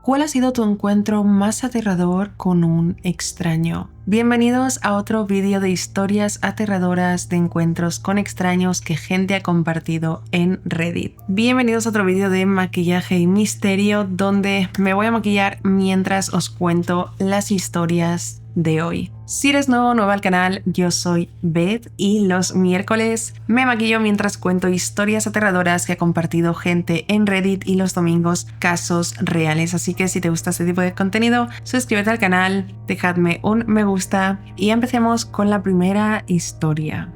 ¿Cuál ha sido tu encuentro más aterrador con un extraño? Bienvenidos a otro vídeo de historias aterradoras de encuentros con extraños que gente ha compartido en Reddit. Bienvenidos a otro vídeo de maquillaje y misterio donde me voy a maquillar mientras os cuento las historias de hoy. Si eres nuevo o nueva al canal, yo soy Beth y los miércoles me maquillo mientras cuento historias aterradoras que ha compartido gente en Reddit y los domingos casos reales. Así que si te gusta este tipo de contenido, suscríbete al canal, dejadme un me gusta y empecemos con la primera historia.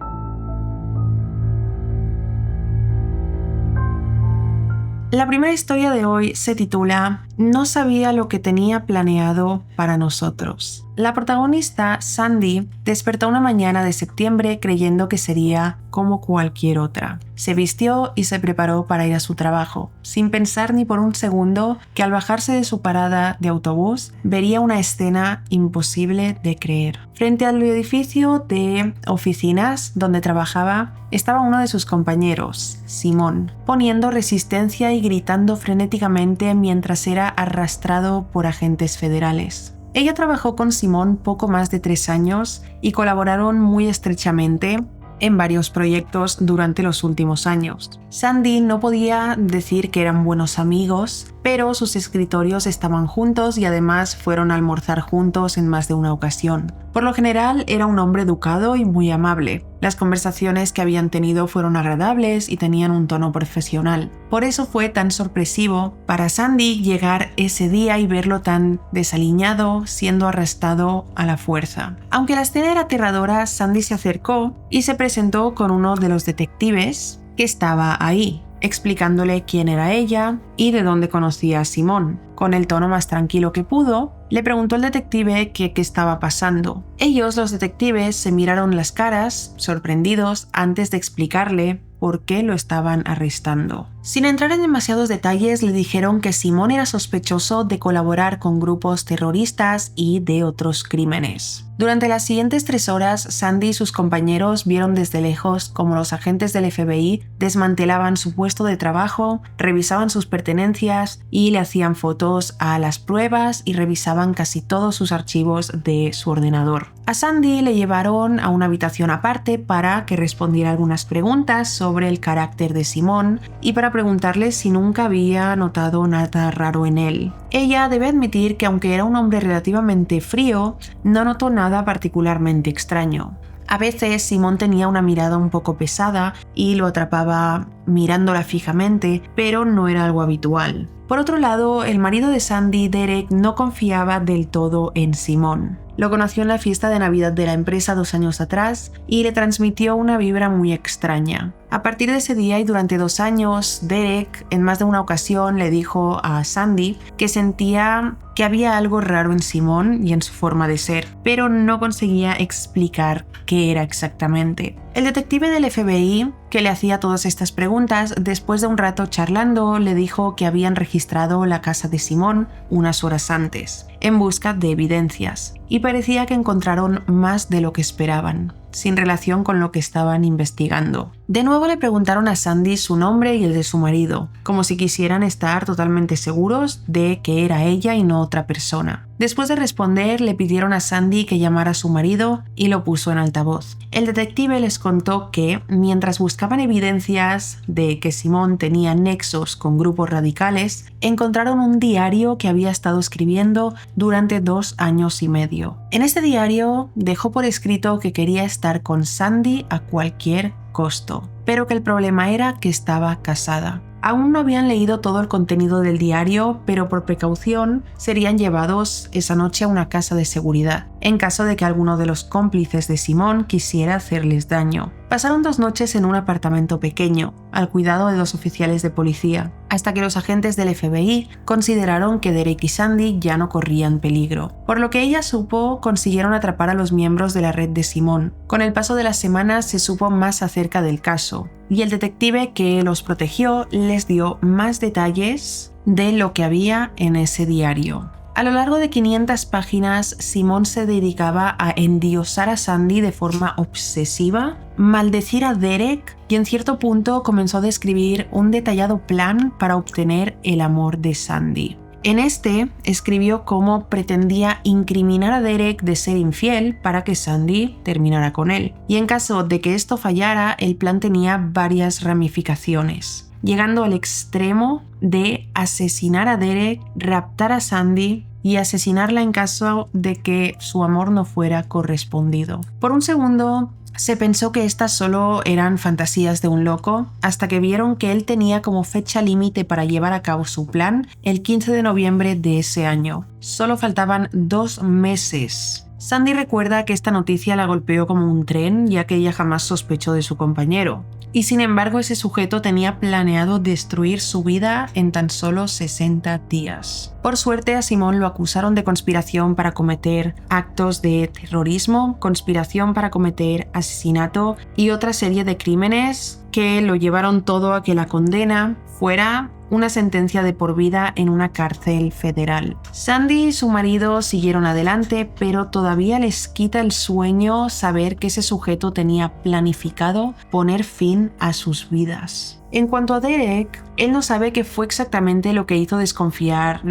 La primera historia de hoy se titula No sabía lo que tenía planeado para nosotros. La protagonista, Sandy, despertó una mañana de septiembre creyendo que sería como cualquier otra. Se vistió y se preparó para ir a su trabajo, sin pensar ni por un segundo que al bajarse de su parada de autobús vería una escena imposible de creer. Frente al edificio de oficinas donde trabajaba, estaba uno de sus compañeros, Simón, poniendo resistencia y gritando frenéticamente mientras era arrastrado por agentes federales. Ella trabajó con Simón poco más de 3 años y colaboraron muy estrechamente en varios proyectos durante los últimos años. Sandy no podía decir que eran buenos amigos, pero sus escritorios estaban juntos y además fueron a almorzar juntos en más de una ocasión. Por lo general era un hombre educado y muy amable. Las conversaciones que habían tenido fueron agradables y tenían un tono profesional. Por eso fue tan sorpresivo para Sandy llegar ese día y verlo tan desaliñado, siendo arrestado a la fuerza. Aunque la escena era aterradora, Sandy se acercó y se presentó con uno de los detectives que estaba ahí, explicándole quién era ella y de dónde conocía a Simón. Con el tono más tranquilo que pudo, le preguntó al detective qué estaba pasando. Ellos, los detectives, se miraron las caras, sorprendidos, antes de explicarle por qué lo estaban arrestando. Sin entrar en demasiados detalles, le dijeron que Simón era sospechoso de colaborar con grupos terroristas y de otros crímenes. Durante las siguientes 3 horas, Sandy y sus compañeros vieron desde lejos cómo los agentes del FBI desmantelaban su puesto de trabajo, revisaban sus pertenencias y le hacían fotos a las pruebas y revisaban casi todos sus archivos de su ordenador. A Sandy le llevaron a una habitación aparte para que respondiera algunas preguntas sobre el carácter de Simón y para preguntarle si nunca había notado nada raro en él. Ella debe admitir que aunque era un hombre relativamente frío, no notó nada particularmente extraño. A veces Simón tenía una mirada un poco pesada y lo atrapaba mirándola fijamente, pero no era algo habitual. Por otro lado, el marido de Sandy, Derek, no confiaba del todo en Simón. Lo conoció en la fiesta de Navidad de la empresa 2 años atrás y le transmitió una vibra muy extraña. A partir de ese día y durante 2 años, Derek en más de una ocasión le dijo a Sandy que sentía que había algo raro en Simón y en su forma de ser, pero no conseguía explicar qué era exactamente. El detective del FBI, que le hacía todas estas preguntas, después de un rato charlando, le dijo que habían registrado la casa de Simón unas horas antes, en busca de evidencias, y parecía que encontraron más de lo que esperaban, sin relación con lo que estaban investigando. De nuevo le preguntaron a Sandy su nombre y el de su marido, como si quisieran estar totalmente seguros de que era ella y no otra persona. Después de responder, le pidieron a Sandy que llamara a su marido y lo puso en altavoz. El detective les contó que, mientras buscaban evidencias de que Simón tenía nexos con grupos radicales, encontraron un diario que había estado escribiendo durante 2 años y medio. En este diario dejó por escrito que quería estar con Sandy a cualquier costo, pero que el problema era que estaba casada. Aún no habían leído todo el contenido del diario, pero por precaución serían llevados esa noche a una casa de seguridad, en caso de que alguno de los cómplices de Simón quisiera hacerles daño. Pasaron 2 noches en un apartamento pequeño, al cuidado de 2 oficiales de policía, hasta que los agentes del FBI consideraron que Derek y Sandy ya no corrían peligro. Por lo que ella supo, consiguieron atrapar a los miembros de la red de Simón. Con el paso de las semanas se supo más acerca del caso, y el detective que los protegió les dio más detalles de lo que había en ese diario. A lo largo de 500 páginas, Simón se dedicaba a endiosar a Sandy de forma obsesiva, maldecir a Derek y en cierto punto comenzó a describir un detallado plan para obtener el amor de Sandy. En este escribió cómo pretendía incriminar a Derek de ser infiel para que Sandy terminara con él. Y en caso de que esto fallara, el plan tenía varias ramificaciones, llegando al extremo de asesinar a Derek, raptar a Sandy y asesinarla en caso de que su amor no fuera correspondido. Por un segundo se pensó que estas solo eran fantasías de un loco, hasta que vieron que él tenía como fecha límite para llevar a cabo su plan el 15 de noviembre de ese año. Solo faltaban 2 meses. Sandy recuerda que esta noticia la golpeó como un tren, ya que ella jamás sospechó de su compañero. Y sin embargo, ese sujeto tenía planeado destruir su vida en tan solo 60 días. Por suerte, a Simón lo acusaron de conspiración para cometer actos de terrorismo, conspiración para cometer asesinato y otra serie de crímenes que lo llevaron todo a que la condena fuera una sentencia de por vida en una cárcel federal. Sandy y su marido siguieron adelante, pero todavía les quita el sueño saber que ese sujeto tenía planificado poner fin a sus vidas. En cuanto a Derek, él no sabe qué fue exactamente lo que le hizo desconfiar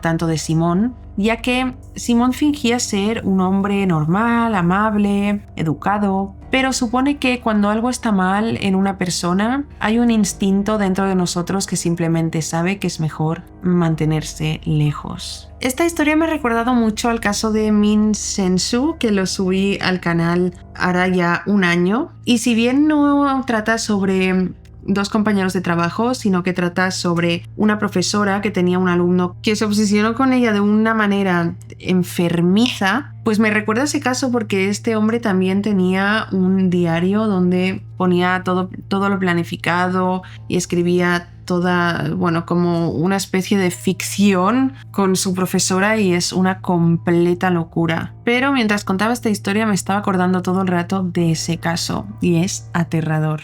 tanto de Simón, ya que Simón fingía ser un hombre normal, amable, educado, pero supone que cuando algo está mal en una persona, hay un instinto dentro de nosotros que simplemente sabe que es mejor mantenerse lejos. Esta historia me ha recordado mucho al caso de Min Sensu, que lo subí al canal hará ya un año, y si bien no trata sobre 2 compañeros de trabajo, sino que trata sobre una profesora que tenía un alumno que se obsesionó con ella de una manera enfermiza, pues me recuerda ese caso porque este hombre también tenía un diario donde ponía todo lo planificado y escribía como una especie de ficción con su profesora, y es una completa locura. Pero mientras contaba esta historia me estaba acordando todo el rato de ese caso y es aterrador.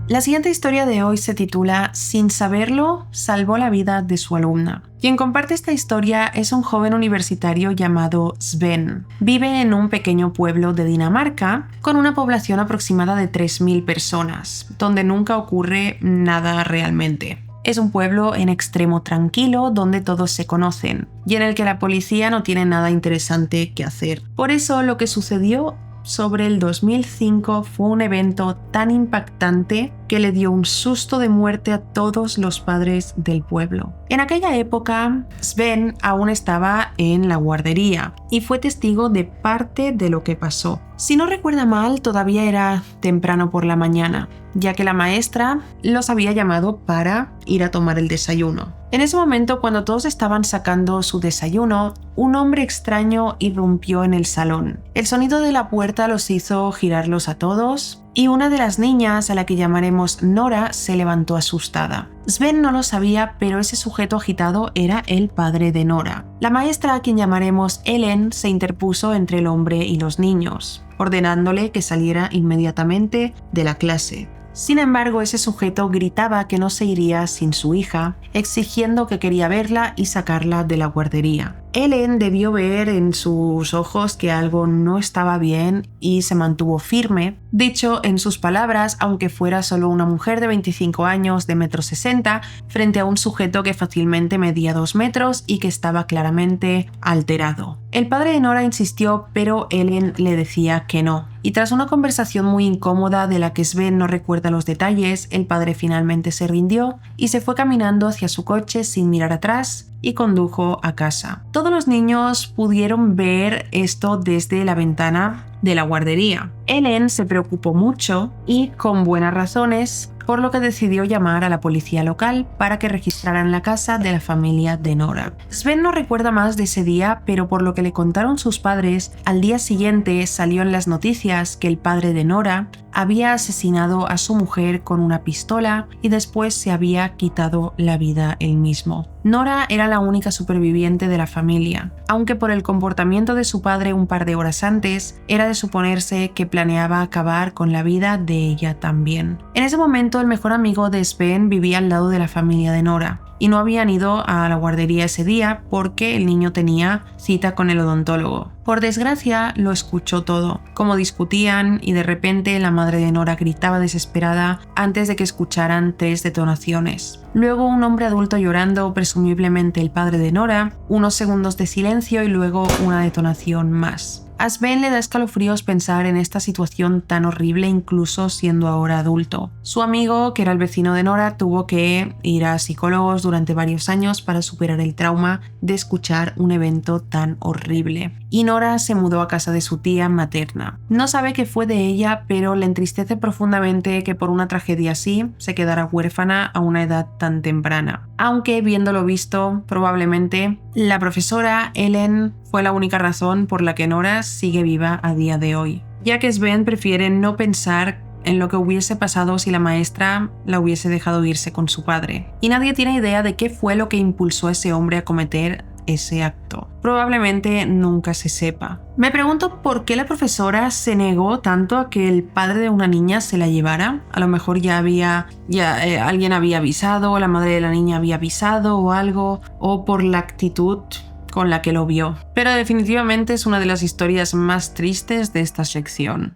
La siguiente historia de hoy se titula Sin saberlo, salvó la vida de su alumna. Quien comparte esta historia es un joven universitario llamado Sven. Vive en un pequeño pueblo de Dinamarca con una población aproximada de 3.000 personas, donde nunca ocurre nada realmente. Es un pueblo en extremo tranquilo donde todos se conocen y en el que la policía no tiene nada interesante que hacer. Por eso lo que sucedió sobre el 2005 fue un evento tan impactante que le dio un susto de muerte a todos los padres del pueblo. En aquella época, Sven aún estaba en la guardería y fue testigo de parte de lo que pasó. Si no recuerda mal, todavía era temprano por la mañana, ya que la maestra los había llamado para ir a tomar el desayuno. En ese momento, cuando todos estaban sacando su desayuno, un hombre extraño irrumpió en el salón. El sonido de la puerta los hizo girarlos a todos y una de las niñas, a la que llamaremos Nora, se levantó asustada. Sven no lo sabía, pero ese sujeto agitado era el padre de Nora. La maestra, a quien llamaremos Ellen, se interpuso entre el hombre y los niños, ordenándole que saliera inmediatamente de la clase. Sin embargo, ese sujeto gritaba que no se iría sin su hija, exigiendo que quería verla y sacarla de la guardería. Ellen debió ver en sus ojos que algo no estaba bien y se mantuvo firme. Dicho en sus palabras, aunque fuera solo una mujer de 25 años de 1,60 m, frente a un sujeto que fácilmente medía 2 metros y que estaba claramente alterado. El padre de Nora insistió, pero Ellen le decía que no. Y tras una conversación muy incómoda de la que Sven no recuerda los detalles, el padre finalmente se rindió y se fue caminando hacia su coche sin mirar atrás y condujo a casa. Todos los niños pudieron ver esto desde la ventana de la guardería. Ellen se preocupó mucho y con buenas razones, por lo que decidió llamar a la policía local para que registraran la casa de la familia de Nora. Sven no recuerda más de ese día, pero por lo que le contaron sus padres, al día siguiente salió en las noticias que el padre de Nora había asesinado a su mujer con una pistola y después se había quitado la vida él mismo. Nora era la única superviviente de la familia, aunque por el comportamiento de su padre un par de horas antes, era de suponerse que planeaba acabar con la vida de ella también. En ese momento, el mejor amigo de Sven vivía al lado de la familia de Nora y no habían ido a la guardería ese día porque el niño tenía cita con el odontólogo. Por desgracia, lo escuchó todo, cómo discutían y de repente la madre de Nora gritaba desesperada antes de que escucharan 3 detonaciones. Luego un hombre adulto llorando, presumiblemente el padre de Nora, unos segundos de silencio y luego una detonación más. A Sven le da escalofríos pensar en esta situación tan horrible incluso siendo ahora adulto. Su amigo, que era el vecino de Nora, tuvo que ir a psicólogos durante varios años para superar el trauma de escuchar un evento tan horrible. Y Nora se mudó a casa de su tía materna. No sabe qué fue de ella, pero le entristece profundamente que por una tragedia así se quedara huérfana a una edad tan temprana. Aunque viéndolo visto, probablemente la profesora Ellen fue la única razón por la que Nora sigue viva a día de hoy, ya que Sven prefiere no pensar en lo que hubiese pasado si la maestra la hubiese dejado irse con su padre. Y nadie tiene idea de qué fue lo que impulsó a ese hombre a cometer ese acto. Probablemente nunca se sepa. Me pregunto por qué la profesora se negó tanto a que el padre de una niña se la llevara. A lo mejor alguien había avisado, la madre de la niña había avisado o algo, o por la actitud con la que lo vio. Pero definitivamente es una de las historias más tristes de esta sección.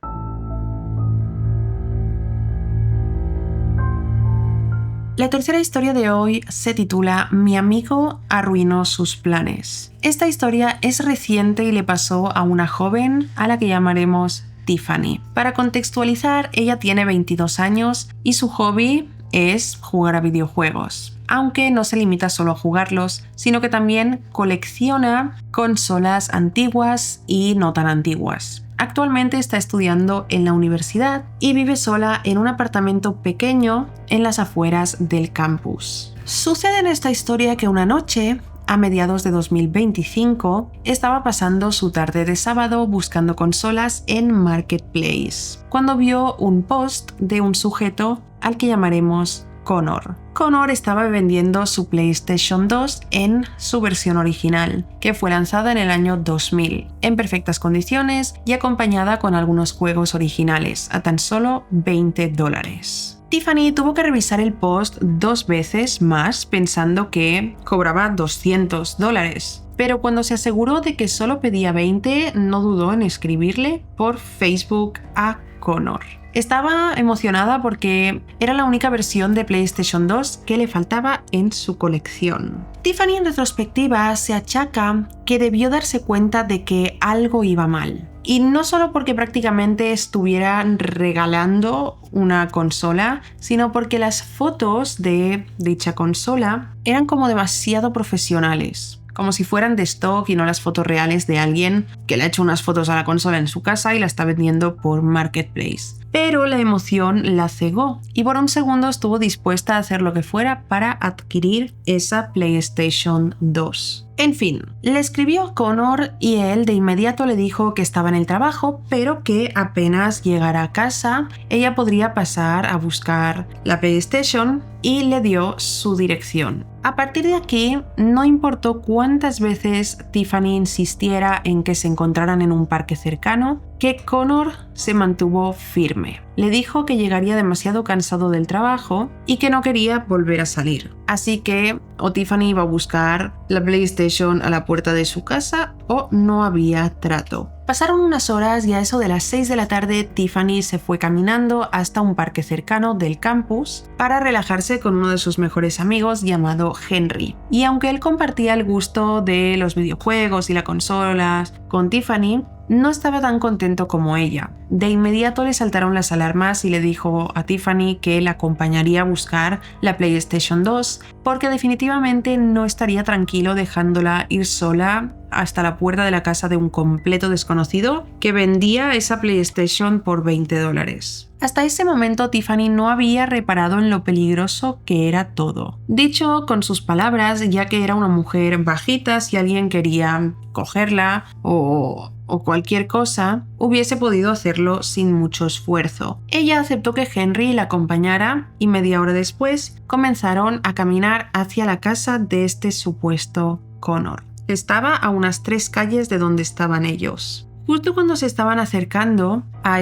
La tercera historia de hoy se titula Mi amigo arruinó sus planes. Esta historia es reciente y le pasó a una joven a la que llamaremos Tiffany. Para contextualizar, ella tiene 22 años y su hobby es jugar a videojuegos. Aunque no se limita solo a jugarlos, sino que también colecciona consolas antiguas y no tan antiguas. Actualmente está estudiando en la universidad y vive sola en un apartamento pequeño en las afueras del campus. Sucede en esta historia que una noche, a mediados de 2025, estaba pasando su tarde de sábado buscando consolas en Marketplace, cuando vio un post de un sujeto al que llamaremos Connor. Connor estaba vendiendo su PlayStation 2 en su versión original, que fue lanzada en el año 2000, en perfectas condiciones y acompañada con algunos juegos originales, a tan solo $20. Tiffany tuvo que revisar el post 2 veces más pensando que cobraba $200. Pero cuando se aseguró de que solo pedía 20, no dudó en escribirle por Facebook a Connor. Estaba emocionada porque era la única versión de PlayStation 2 que le faltaba en su colección. Tiffany en retrospectiva se achaca que debió darse cuenta de que algo iba mal. Y no solo porque prácticamente estuviera regalando una consola, sino porque las fotos de dicha consola eran como demasiado profesionales. Como si fueran de stock y no las fotos reales de alguien que le ha hecho unas fotos a la consola en su casa y la está vendiendo por Marketplace. Pero la emoción la cegó y por un segundo estuvo dispuesta a hacer lo que fuera para adquirir esa PlayStation 2. En fin, le escribió a Connor y él de inmediato le dijo que estaba en el trabajo, pero que apenas llegara a casa, ella podría pasar a buscar la PlayStation y le dio su dirección. A partir de aquí, no importó cuántas veces Tiffany insistiera en que se encontraran en un parque cercano, que Connor se mantuvo firme. Le dijo que llegaría demasiado cansado del trabajo y que no quería volver a salir. Así que o Tiffany iba a buscar la PlayStation a la puerta de su casa o no había trato. Pasaron unas horas y a eso de las 6 de la tarde Tiffany se fue caminando hasta un parque cercano del campus para relajarse con uno de sus mejores amigos llamado Henry. Y aunque él compartía el gusto de los videojuegos y las consolas con Tiffany, no estaba tan contento como ella. De inmediato le saltaron las alarmas y le dijo a Tiffany que la acompañaría a buscar la PlayStation 2 porque definitivamente no estaría tranquilo dejándola ir sola hasta la puerta de la casa de un completo desconocido que vendía esa PlayStation por $20. Hasta ese momento Tiffany no había reparado en lo peligroso que era todo. Dicho con sus palabras, ya que era una mujer bajita, si alguien quería cogerla o cualquier cosa, hubiese podido hacerlo sin mucho esfuerzo. Ella aceptó que Henry la acompañara y media hora después comenzaron a caminar hacia la casa de este supuesto Connor. Estaba a unas 3 calles de donde estaban ellos. Justo cuando se estaban acercando a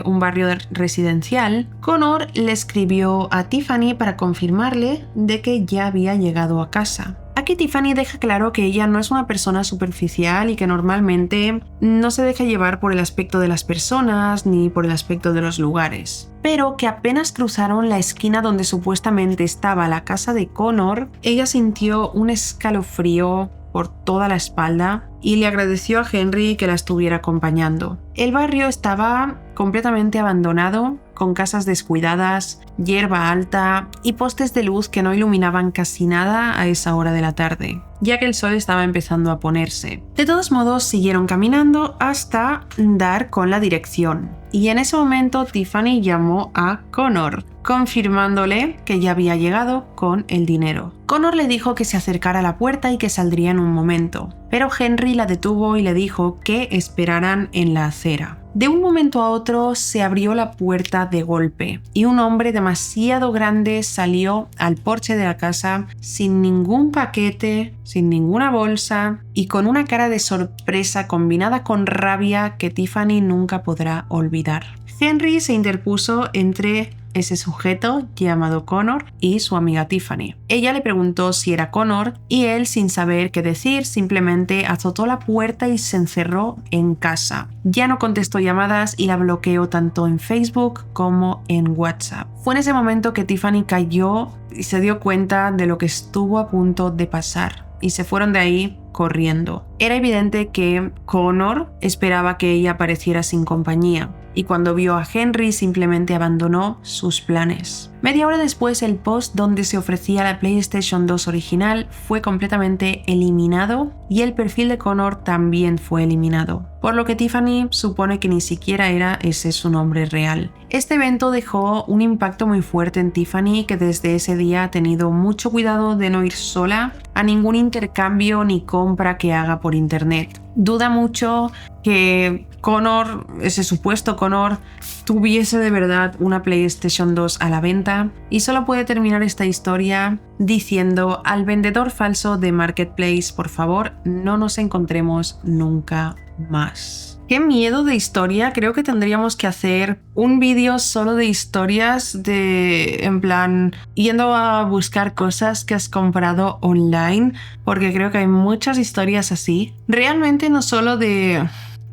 un barrio residencial, Connor le escribió a Tiffany para confirmarle de que ya había llegado a casa. Aquí Tiffany deja claro que ella no es una persona superficial y que normalmente no se deja llevar por el aspecto de las personas ni por el aspecto de los lugares. Pero que apenas cruzaron la esquina donde supuestamente estaba la casa de Connor, ella sintió un escalofrío por toda la espalda y le agradeció a Henry que la estuviera acompañando. El barrio estaba completamente abandonado, con casas descuidadas, hierba alta y postes de luz que no iluminaban casi nada a esa hora de la tarde, ya que el sol estaba empezando a ponerse. De todos modos, siguieron caminando hasta dar con la dirección. Y en ese momento Tiffany llamó a Connor, confirmándole que ya había llegado con el dinero. Connor le dijo que se acercara a la puerta y que saldría en un momento, pero Henry la detuvo y le dijo que esperaran en la acera. De un momento a otro se abrió la puerta de golpe y un hombre demasiado grande salió al porche de la casa sin ningún paquete, sin ninguna bolsa y con una cara de sorpresa combinada con rabia que Tiffany nunca podrá olvidar. Henry se interpuso entre ese sujeto llamado Connor y su amiga Tiffany. Ella le preguntó si era Connor y él, sin saber qué decir, simplemente azotó la puerta y se encerró en casa. Ya no contestó llamadas y la bloqueó tanto en Facebook como en WhatsApp. Fue en ese momento que Tiffany cayó y se dio cuenta de lo que estuvo a punto de pasar y se fueron de ahí corriendo. Era evidente que Connor esperaba que ella apareciera sin compañía y cuando vio a Henry simplemente abandonó sus planes. Media hora después, el post donde se ofrecía la PlayStation 2 original fue completamente eliminado y el perfil de Connor también fue eliminado, por lo que Tiffany supone que ni siquiera era ese su nombre real. Este evento dejó un impacto muy fuerte en Tiffany, que desde ese día ha tenido mucho cuidado de no ir sola a ningún intercambio ni compra que haga por internet. Duda mucho que Connor, ese supuesto Connor, tuviese de verdad una PlayStation 2 a la venta, y solo puede terminar esta historia diciendo al vendedor falso de Marketplace: por favor, no nos encontremos nunca más. Qué miedo de historia. Creo que tendríamos que hacer un vídeo solo de historias de, en plan, yendo a buscar cosas que has comprado online, porque creo que hay muchas historias así. Realmente no solo de,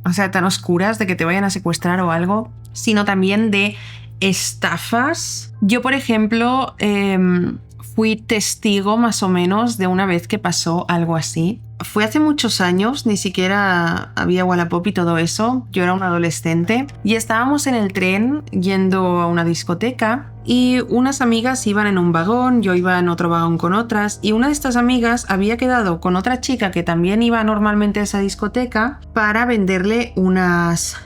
o sea, tan oscuras de que te vayan a secuestrar o algo, sino también de estafas. Yo, por ejemplo, fui testigo más o menos de una vez que pasó algo así. Fue hace muchos años, ni siquiera había Wallapop y todo eso. Yo era un adolescente y estábamos en el tren yendo a una discoteca y unas amigas iban en un vagón, yo iba en otro vagón con otras, y una de estas amigas había quedado con otra chica que también iba normalmente a esa discoteca para venderle unos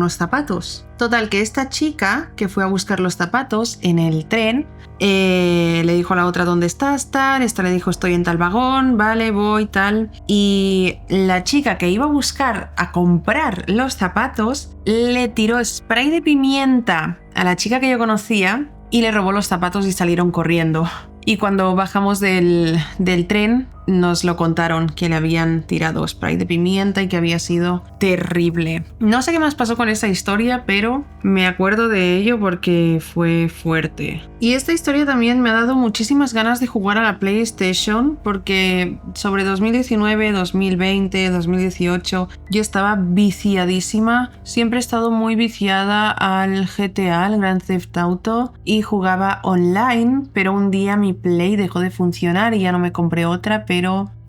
zapatos. Total, que esta chica que fue a buscar los zapatos en el tren le dijo a la otra: ¿dónde estás? Tal. Esta le dijo: estoy en tal vagón, vale, voy, tal. Y la chica que iba a buscar, a comprar los zapatos, le tiró spray de pimienta a la chica que yo conocía y le robó los zapatos y salieron corriendo. Y cuando bajamos del tren nos lo contaron, que le habían tirado spray de pimienta y que había sido terrible. No sé qué más pasó con esa historia, pero me acuerdo de ello porque fue fuerte. Y esta historia también me ha dado muchísimas ganas de jugar a la PlayStation, porque sobre 2019, 2020, 2018 yo estaba viciadísima. Siempre he estado muy viciada al GTA, al Grand Theft Auto, y jugaba online, pero un día mi Play dejó de funcionar y ya no me compré otra, pero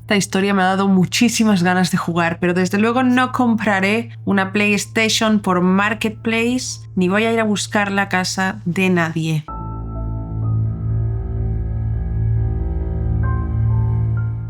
esta historia me ha dado muchísimas ganas de jugar. Pero desde luego no compraré una PlayStation por Marketplace, ni voy a ir a buscar la casa de nadie.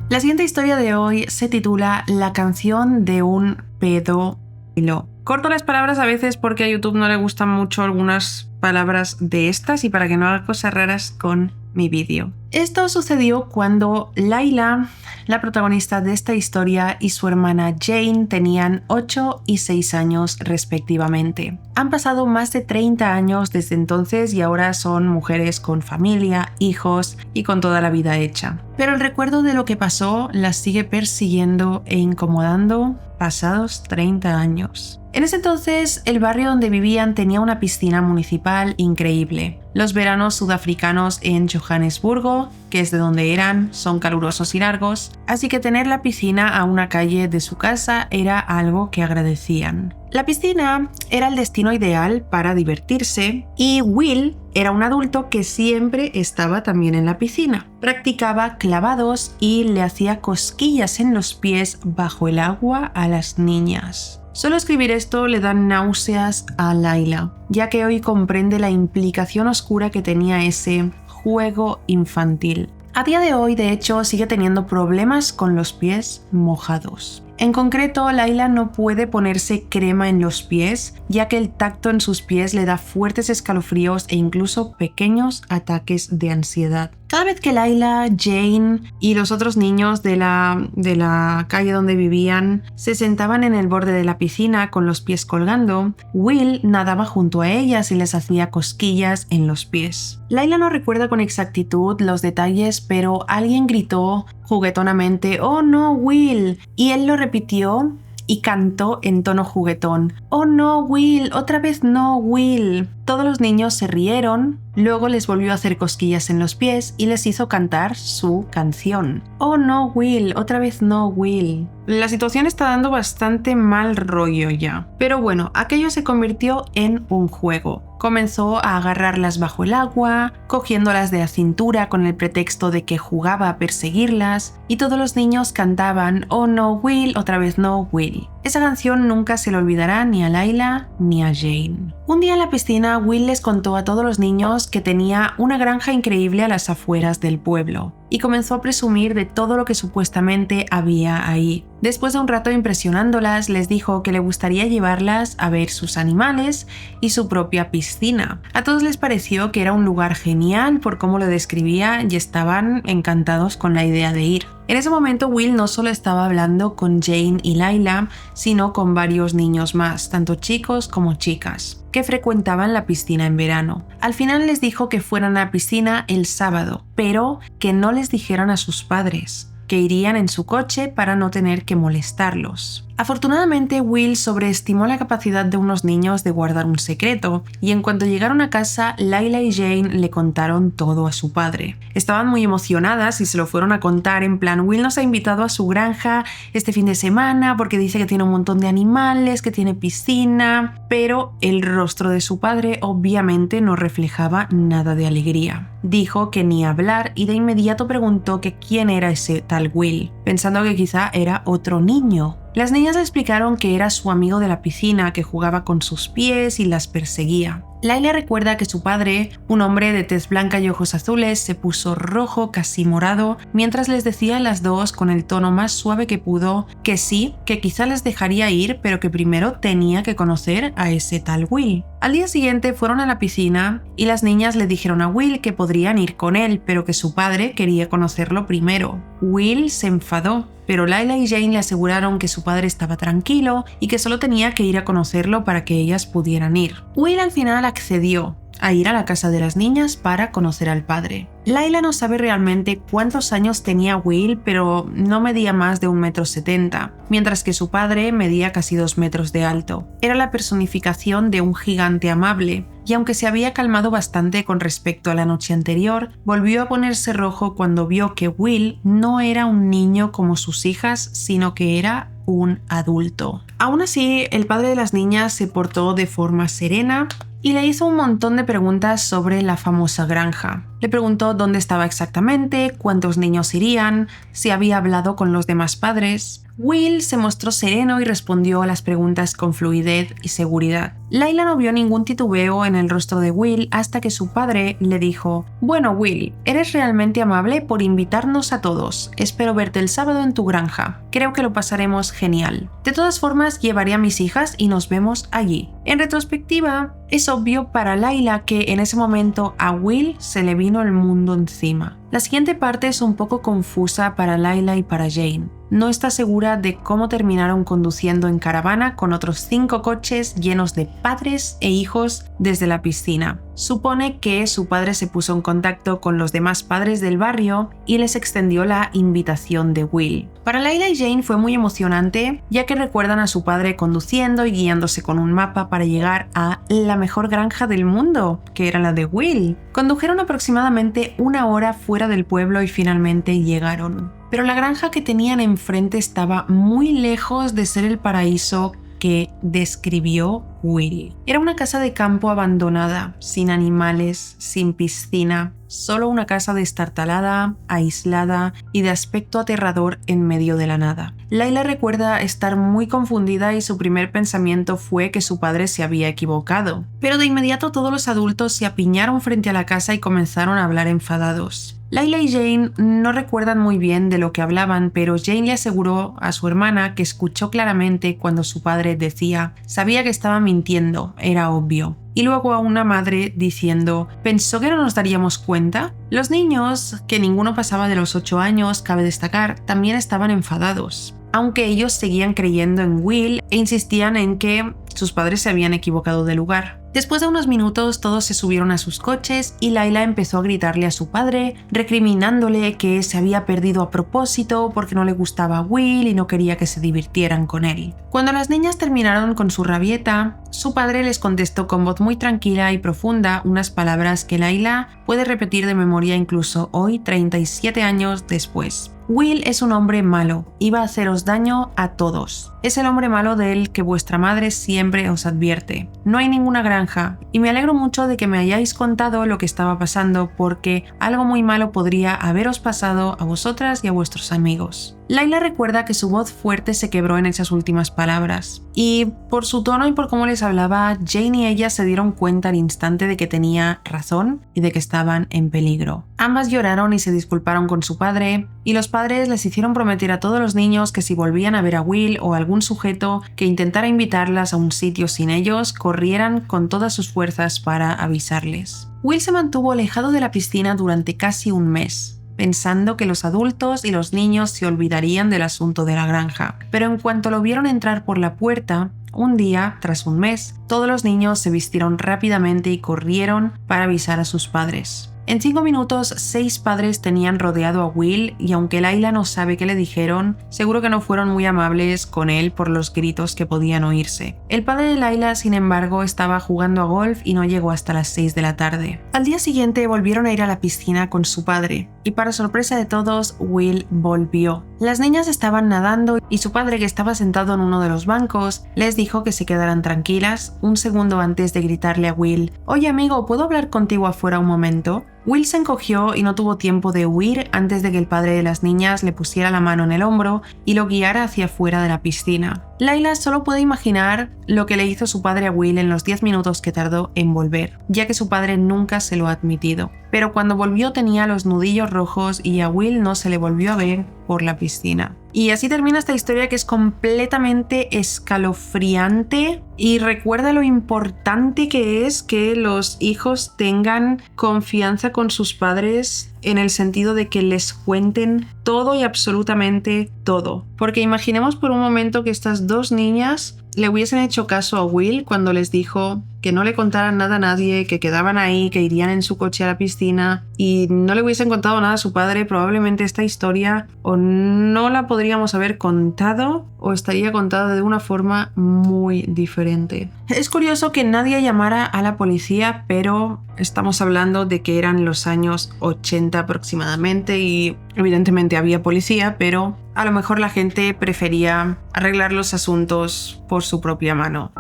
La siguiente historia de hoy se titula La canción de un pedófilo. Corto las palabras a veces porque a YouTube no le gustan mucho algunas palabras de estas y para que no haga cosas raras con mi vídeo. Esto sucedió cuando Layla, la protagonista de esta historia, y su hermana Jane tenían 8 y 6 años respectivamente. Han pasado más de 30 años desde entonces y ahora son mujeres con familia, hijos y con toda la vida hecha. Pero el recuerdo de lo que pasó las sigue persiguiendo e incomodando pasados 30 años. En ese entonces, el barrio donde vivían tenía una piscina municipal increíble. Los veranos sudafricanos en Johannesburgo pueblo, que es de donde eran, son calurosos y largos, así que tener la piscina a una calle de su casa era algo que agradecían. La piscina era el destino ideal para divertirse y Will era un adulto que siempre estaba también en la piscina. Practicaba clavados y le hacía cosquillas en los pies bajo el agua a las niñas. Solo escribir esto le da náuseas a Layla, ya que hoy comprende la implicación oscura que tenía ese juego infantil. A día de hoy, de hecho, sigue teniendo problemas con los pies mojados. En concreto, Layla no puede ponerse crema en los pies, ya que el tacto en sus pies le da fuertes escalofríos e incluso pequeños ataques de ansiedad. Cada vez que Layla, Jane y los otros niños de la calle donde vivían se sentaban en el borde de la piscina con los pies colgando, Will nadaba junto a ellas y les hacía cosquillas en los pies. Layla no recuerda con exactitud los detalles, pero alguien gritó juguetonamente: «¡Oh no, Will!» y él lo repitió y cantó en tono juguetón: «¡Oh no, Will! ¡Otra vez no, Will!». Todos los niños se rieron, luego les volvió a hacer cosquillas en los pies y les hizo cantar su canción: «Oh no, Will, otra vez no, Will». La situación está dando bastante mal rollo ya. Pero bueno, aquello se convirtió en un juego. Comenzó a agarrarlas bajo el agua, cogiéndolas de la cintura con el pretexto de que jugaba a perseguirlas, y todos los niños cantaban: «Oh no, Will, otra vez no, Will». Esa canción nunca se le olvidará ni a Layla ni a Jane. Un día en la piscina, Will les contó a todos los niños que tenía una granja increíble a las afueras del pueblo y comenzó a presumir de todo lo que supuestamente había ahí. Después de un rato impresionándolas, les dijo que le gustaría llevarlas a ver sus animales y su propia piscina. A todos les pareció que era un lugar genial por cómo lo describía y estaban encantados con la idea de ir. En ese momento Will no solo estaba hablando con Jane y Layla, sino con varios niños más, tanto chicos como chicas, que frecuentaban la piscina en verano. Al final les dijo que fueran a la piscina el sábado, pero que no les dijeran a sus padres, que irían en su coche para no tener que molestarlos. Afortunadamente, Will sobreestimó la capacidad de unos niños de guardar un secreto, y en cuanto llegaron a casa, Layla y Jane le contaron todo a su padre. Estaban muy emocionadas y se lo fueron a contar en plan: «Will nos ha invitado a su granja este fin de semana porque dice que tiene un montón de animales, que tiene piscina», pero el rostro de su padre obviamente no reflejaba nada de alegría. Dijo que ni hablar y de inmediato preguntó que quién era ese tal Will, pensando que quizá era otro niño. Las niñas le explicaron que era su amigo de la piscina, que jugaba con sus pies y las perseguía. Layla recuerda que su padre, un hombre de tez blanca y ojos azules, se puso rojo, casi morado, mientras les decía a las dos con el tono más suave que pudo que sí, que quizá les dejaría ir, pero que primero tenía que conocer a ese tal Will. Al día siguiente fueron a la piscina y las niñas le dijeron a Will que podrían ir con él, pero que su padre quería conocerlo primero. Will se enfadó, pero Layla y Jane le aseguraron que su padre estaba tranquilo y que solo tenía que ir a conocerlo para que ellas pudieran ir. Will al final accedió a ir a la casa de las niñas para conocer al padre. Layla no sabe realmente cuántos años tenía Will, pero no medía más de 1,70 m, mientras que su padre medía casi 2 metros de alto. Era la personificación de un gigante amable, y aunque se había calmado bastante con respecto a la noche anterior, volvió a ponerse rojo cuando vio que Will no era un niño como sus hijas, sino que era un adulto. Aún así, el padre de las niñas se portó de forma serena y le hizo un montón de preguntas sobre la famosa granja. Le preguntó dónde estaba exactamente, cuántos niños irían, si había hablado con los demás padres. Will se mostró sereno y respondió a las preguntas con fluidez y seguridad. Layla no vio ningún titubeo en el rostro de Will hasta que su padre le dijo: «Bueno, Will, eres realmente amable por invitarnos a todos. Espero verte el sábado en tu granja. Creo que lo pasaremos genial. De todas formas, llevaré a mis hijas y nos vemos allí». En retrospectiva, es obvio para Layla que en ese momento a Will se le vino el mundo encima. La siguiente parte es un poco confusa para Layla y para Jane. no está segura de cómo terminaron conduciendo en caravana con otros 5 coches llenos de padres e hijos desde la piscina. Supone que su padre se puso en contacto con los demás padres del barrio y les extendió la invitación de Will. Para Layla y Jane fue muy emocionante, ya que recuerdan a su padre conduciendo y guiándose con un mapa para llegar a la mejor granja del mundo, que era la de Will. Condujeron aproximadamente 1 hora fuera del pueblo y finalmente llegaron. Pero la granja que tenían enfrente estaba muy lejos de ser el paraíso que describió Will. Era una casa de campo abandonada, sin animales, sin piscina, solo una casa destartalada, aislada y de aspecto aterrador en medio de la nada. Layla recuerda estar muy confundida y su primer pensamiento fue que su padre se había equivocado. Pero de inmediato todos los adultos se apiñaron frente a la casa y comenzaron a hablar enfadados. Layla y Jane no recuerdan muy bien de lo que hablaban, pero Jane le aseguró a su hermana que escuchó claramente cuando su padre decía: sabía que estaba mintiendo, era obvio. Y luego a una madre diciendo: ¿pensó que no nos daríamos cuenta? Los niños, que ninguno pasaba de los 8 años, cabe destacar, también estaban enfadados, aunque ellos seguían creyendo en Will e insistían en que sus padres se habían equivocado de lugar. Después de unos minutos todos se subieron a sus coches y Layla empezó a gritarle a su padre, recriminándole que se había perdido a propósito porque no le gustaba Will y no quería que se divirtieran con él. Cuando las niñas terminaron con su rabieta, su padre les contestó con voz muy tranquila y profunda unas palabras que Layla puede repetir de memoria incluso hoy, 37 años después. Will es un hombre malo y va a haceros daño a todos. Es el hombre malo del que vuestra madre siempre os advierte. No hay ninguna granja y me alegro mucho de que me hayáis contado lo que estaba pasando porque algo muy malo podría haberos pasado a vosotras y a vuestros amigos. Layla recuerda que su voz fuerte se quebró en esas últimas palabras y por su tono y por cómo les hablaba, Jane y ella se dieron cuenta al instante de que tenía razón y de que estaban en peligro. Ambas lloraron y se disculparon con su padre y los padres les hicieron prometer a todos los niños que si volvían a ver a Will o a algún sujeto que intentara invitarlas a un sitio sin ellos, corrieran con todas sus fuerzas para avisarles. Will se mantuvo alejado de la piscina durante casi un mes, pensando que los adultos y los niños se olvidarían del asunto de la granja. Pero en cuanto lo vieron entrar por la puerta, un día, tras un mes, todos los niños se vistieron rápidamente y corrieron para avisar a sus padres. En 5 minutos, 6 padres tenían rodeado a Will y aunque Layla no sabe qué le dijeron, seguro que no fueron muy amables con él por los gritos que podían oírse. El padre de Layla, sin embargo, estaba jugando a golf y no llegó hasta las 6 de la tarde. Al día siguiente volvieron a ir a la piscina con su padre y para sorpresa de todos, Will volvió. Las niñas estaban nadando y su padre, que estaba sentado en uno de los bancos, les dijo que se quedaran tranquilas un segundo antes de gritarle a Will: «Oye amigo, ¿puedo hablar contigo afuera un momento?». Will se encogió y no tuvo tiempo de huir antes de que el padre de las niñas le pusiera la mano en el hombro y lo guiara hacia afuera de la piscina. Layla solo puede imaginar lo que le hizo su padre a Will en los 10 minutos que tardó en volver, ya que su padre nunca se lo ha admitido. Pero cuando volvió tenía los nudillos rojos y a Will no se le volvió a ver por la piscina. Y así termina esta historia que es completamente escalofriante y recuerda lo importante que es que los hijos tengan confianza con sus padres en el sentido de que les cuenten todo y absolutamente todo. Porque imaginemos por un momento que estas dos niñas le hubiesen hecho caso a Will cuando les dijo que no le contaran nada a nadie, que quedaban ahí, que irían en su coche a la piscina y no le hubiesen contado nada a su padre. Probablemente esta historia o no la podríamos haber contado o estaría contada de una forma muy diferente. Es curioso que nadie llamara a la policía, pero estamos hablando de que eran los años 80 aproximadamente y evidentemente había policía, pero a lo mejor la gente prefería arreglar los asuntos por su propia mano.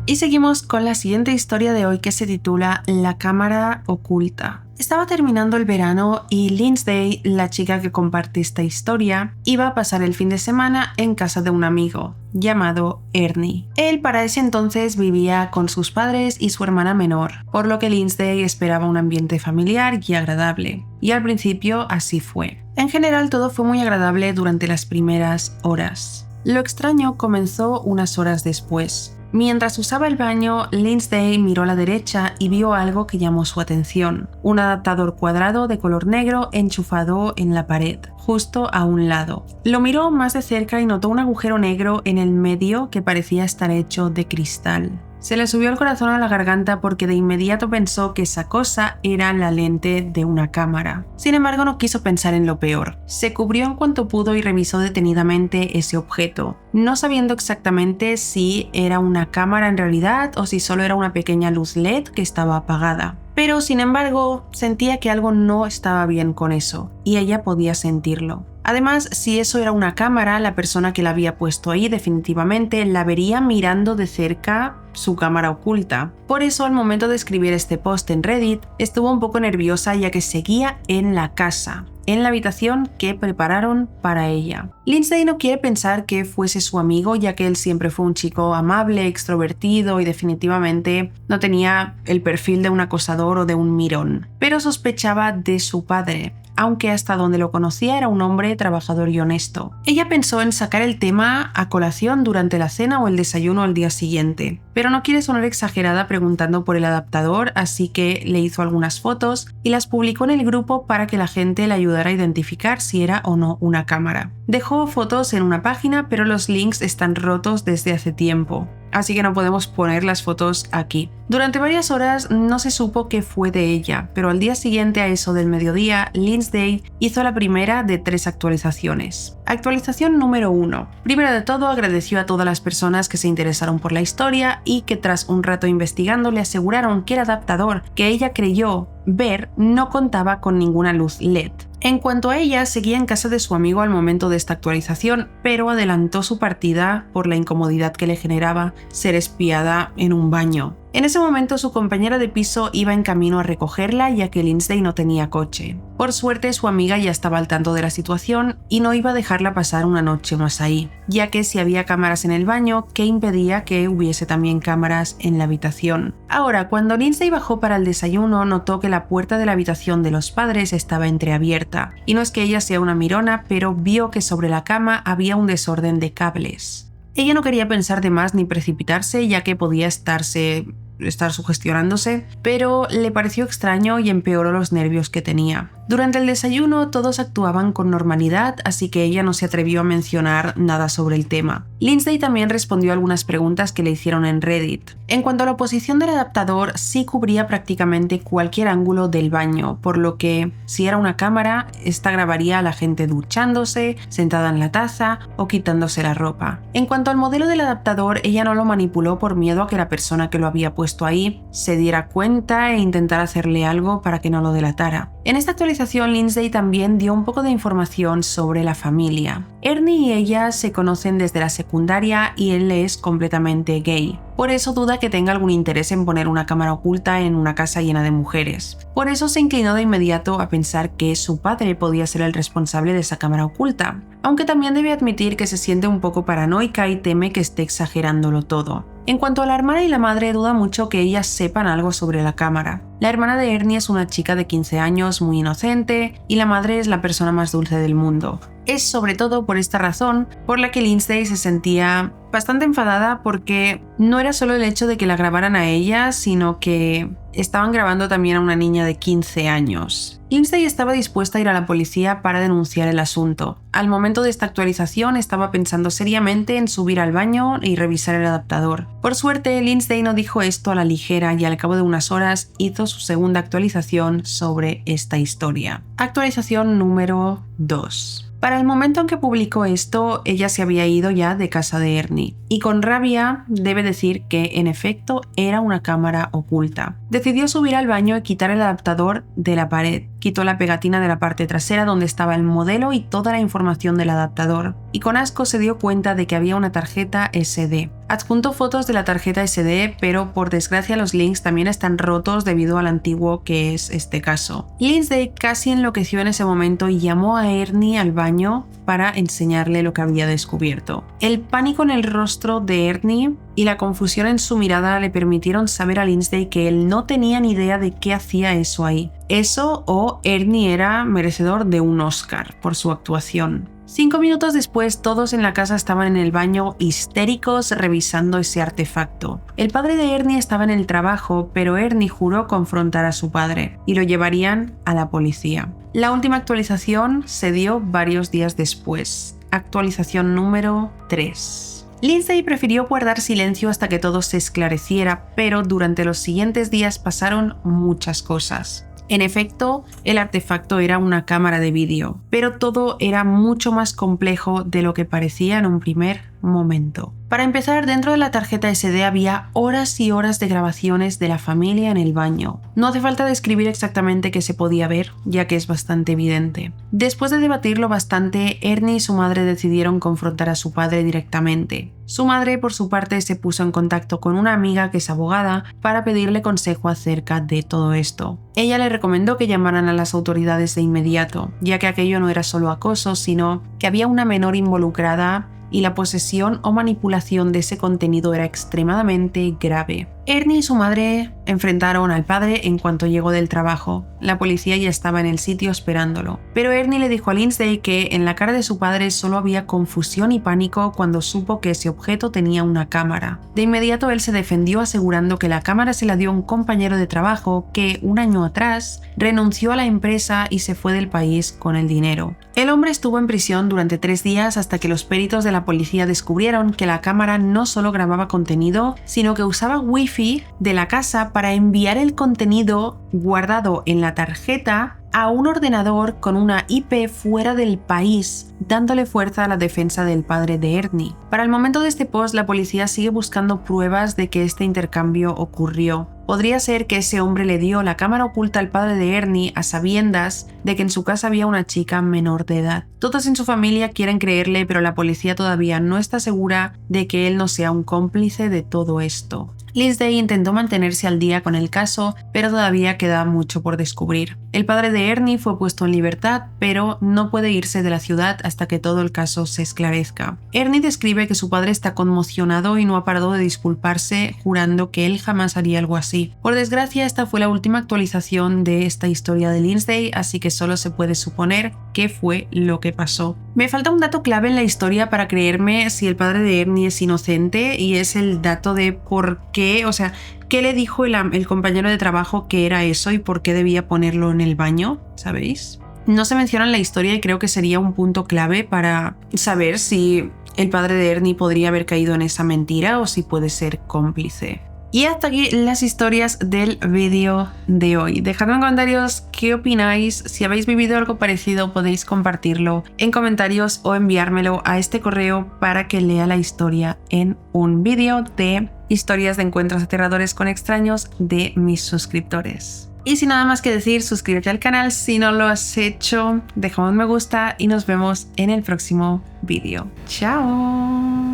Y seguimos con la siguiente historia de hoy que se titula La cámara oculta. Estaba terminando el verano y Lindsay, la chica que comparte esta historia, iba a pasar el fin de semana en casa de un amigo llamado Ernie. Él para ese entonces vivía con sus padres y su hermana menor, por lo que Lindsay esperaba un ambiente familiar y agradable. Y al principio así fue. En general todo fue muy agradable durante las primeras horas. Lo extraño comenzó unas horas después. Mientras usaba el baño, Lindsay miró a la derecha y vio algo que llamó su atención. Un adaptador cuadrado de color negro enchufado en la pared, justo a un lado. Lo miró más de cerca y notó un agujero negro en el medio que parecía estar hecho de cristal. Se le subió el corazón a la garganta porque de inmediato pensó que esa cosa era la lente de una cámara. Sin embargo, no quiso pensar en lo peor. Se cubrió en cuanto pudo y revisó detenidamente ese objeto, no sabiendo exactamente si era una cámara en realidad o si solo era una pequeña luz LED que estaba apagada. Pero, sin embargo, sentía que algo no estaba bien con eso, y ella podía sentirlo. Además, si eso era una cámara, la persona que la había puesto ahí definitivamente la vería mirando de cerca su cámara oculta. Por eso, al momento de escribir este post en Reddit, estuvo un poco nerviosa ya que seguía en la casa, en la habitación que prepararon para ella. Lindsay no quiere pensar que fuese su amigo, ya que él siempre fue un chico amable, extrovertido y definitivamente no tenía el perfil de un acosador o de un mirón. Pero sospechaba de su padre, aunque hasta donde lo conocía era un hombre trabajador y honesto. Ella pensó en sacar el tema a colación durante la cena o el desayuno al día siguiente, pero no quiere sonar exagerada preguntando por el adaptador, así que le hizo algunas fotos y las publicó en el grupo para que la gente le ayudara a identificar si era o no una cámara. Dejó fotos en una página, pero los links están rotos desde hace tiempo, así que no podemos poner las fotos aquí. Durante varias horas no se supo qué fue de ella, pero al día siguiente a eso del mediodía, Lindsay hizo la primera de 3 actualizaciones. Actualización número 1. Primero de todo, agradeció a todas las personas que se interesaron por la historia y que tras un rato investigando le aseguraron que el adaptador que ella creyó ver no contaba con ninguna luz LED. En cuanto a ella, seguía en casa de su amigo al momento de esta actualización, pero adelantó su partida por la incomodidad que le generaba ser espiada en un baño. En ese momento su compañera de piso iba en camino a recogerla ya que Lindsay no tenía coche. Por suerte su amiga ya estaba al tanto de la situación y no iba a dejarla pasar una noche más ahí, ya que si había cámaras en el baño, ¿qué impedía que hubiese también cámaras en la habitación? Ahora, cuando Lindsay bajó para el desayuno, notó que la puerta de la habitación de los padres estaba entreabierta. Y no es que ella sea una mirona, pero vio que sobre la cama había un desorden de cables. Ella no quería pensar de más ni precipitarse, ya que podía estar sugestionándose, pero le pareció extraño y empeoró los nervios que tenía. Durante el desayuno todos actuaban con normalidad, así que ella no se atrevió a mencionar nada sobre el tema. Lindsay también respondió a algunas preguntas que le hicieron en Reddit. En cuanto a la posición del adaptador, sí cubría prácticamente cualquier ángulo del baño, por lo que si era una cámara, esta grabaría a la gente duchándose, sentada en la taza o quitándose la ropa. En cuanto al modelo del adaptador, ella no lo manipuló por miedo a que la persona que lo había puesto ahí se diera cuenta e intentara hacerle algo para que no lo delatara. En esta actualización, Lindsay también dio un poco de información sobre la familia. Ernie y ella se conocen desde la secundaria y él es completamente gay. Por eso duda que tenga algún interés en poner una cámara oculta en una casa llena de mujeres. Por eso se inclinó de inmediato a pensar que su padre podía ser el responsable de esa cámara oculta, aunque también debe admitir que se siente un poco paranoica y teme que esté exagerándolo todo. En cuanto a la hermana y la madre, duda mucho que ellas sepan algo sobre la cámara. La hermana de Ernie es una chica de 15 años muy inocente y la madre es la persona más dulce del mundo. Es sobre todo por esta razón por la que Lindsay se sentía bastante enfadada, porque no era solo el hecho de que la grabaran a ella, sino que estaban grabando también a una niña de 15 años. Lindsay estaba dispuesta a ir a la policía para denunciar el asunto. Al momento de esta actualización estaba pensando seriamente en subir al baño y revisar el adaptador. Por suerte, Lindsay no dijo esto a la ligera y al cabo de unas horas hizo su segunda actualización sobre esta historia. Actualización número 2. Para el momento en que publicó esto, ella se había ido ya de casa de Ernie, y con rabia debe decir que en efecto era una cámara oculta. Decidió subir al baño y quitar el adaptador de la pared. Quitó la pegatina de la parte trasera donde estaba el modelo y toda la información del adaptador, y con asco se dio cuenta de que había una tarjeta SD. Adjuntó fotos de la tarjeta SD, pero por desgracia los links también están rotos debido al antiguo que es este caso. Lindsay casi enloqueció en ese momento y llamó a Ernie al baño para enseñarle lo que había descubierto. El pánico en el rostro de Ernie y la confusión en su mirada le permitieron saber a Lindsay que él no tenía ni idea de qué hacía eso ahí. Eso o Ernie era merecedor de un Oscar por su actuación. 5 minutos después, todos en la casa estaban en el baño histéricos revisando ese artefacto. El padre de Ernie estaba en el trabajo, pero Ernie juró confrontar a su padre y lo llevarían a la policía. La última actualización se dio varios días después. Actualización número 3. Lindsay prefirió guardar silencio hasta que todo se esclareciera, pero durante los siguientes días pasaron muchas cosas. En efecto, el artefacto era una cámara de vídeo, pero todo era mucho más complejo de lo que parecía en un primer momento. Para empezar, dentro de la tarjeta SD había horas y horas de grabaciones de la familia en el baño. No hace falta describir exactamente qué se podía ver, ya que es bastante evidente. Después de debatirlo bastante, Ernie y su madre decidieron confrontar a su padre directamente. Su madre, por su parte, se puso en contacto con una amiga que es abogada para pedirle consejo acerca de todo esto. Ella le recomendó que llamaran a las autoridades de inmediato, ya que aquello no era solo acoso, sino que había una menor involucrada y la posesión o manipulación de ese contenido era extremadamente grave. Ernie y su madre enfrentaron al padre en cuanto llegó del trabajo. La policía ya estaba en el sitio esperándolo. Pero Ernie le dijo a Lindsay que en la cara de su padre solo había confusión y pánico cuando supo que ese objeto tenía una cámara. De inmediato él se defendió asegurando que la cámara se la dio un compañero de trabajo que un año atrás renunció a la empresa y se fue del país con el dinero. El hombre estuvo en prisión durante 3 días hasta que los peritos de la policía descubrieron que la cámara no solo grababa contenido, sino que usaba wifi de la casa para enviar el contenido guardado en la tarjeta a un ordenador con una IP fuera del país, dándole fuerza a la defensa del padre de Ernie. Para el momento de este post, la policía sigue buscando pruebas de que este intercambio ocurrió. Podría ser que ese hombre le dio la cámara oculta al padre de Ernie a sabiendas de que en su casa había una chica menor de edad. Todos en su familia quieren creerle, pero la policía todavía no está segura de que él no sea un cómplice de todo esto. Lindsay intentó mantenerse al día con el caso, pero todavía queda mucho por descubrir. El padre de Ernie fue puesto en libertad, pero no puede irse de la ciudad hasta que todo el caso se esclarezca. Ernie describe que su padre está conmocionado y no ha parado de disculparse, jurando que él jamás haría algo así. Por desgracia, esta fue la última actualización de esta historia de Lindsay, así que solo se puede suponer qué fue lo que pasó. Me falta un dato clave en la historia para creerme si el padre de Ernie es inocente, y es el dato de por qué, o sea, qué le dijo el compañero de trabajo que era eso y por qué debía ponerlo en el baño, ¿sabéis? No se menciona en la historia y creo que sería un punto clave para saber si el padre de Ernie podría haber caído en esa mentira o si puede ser cómplice. Y hasta aquí las historias del vídeo de hoy. Dejadme en comentarios qué opináis. Si habéis vivido algo parecido, podéis compartirlo en comentarios o enviármelo a este correo para que lea la historia en un vídeo de historias de encuentros aterradores con extraños de mis suscriptores. Y sin nada más que decir, suscríbete al canal si no lo has hecho, deja un me gusta y nos vemos en el próximo vídeo. ¡Chao!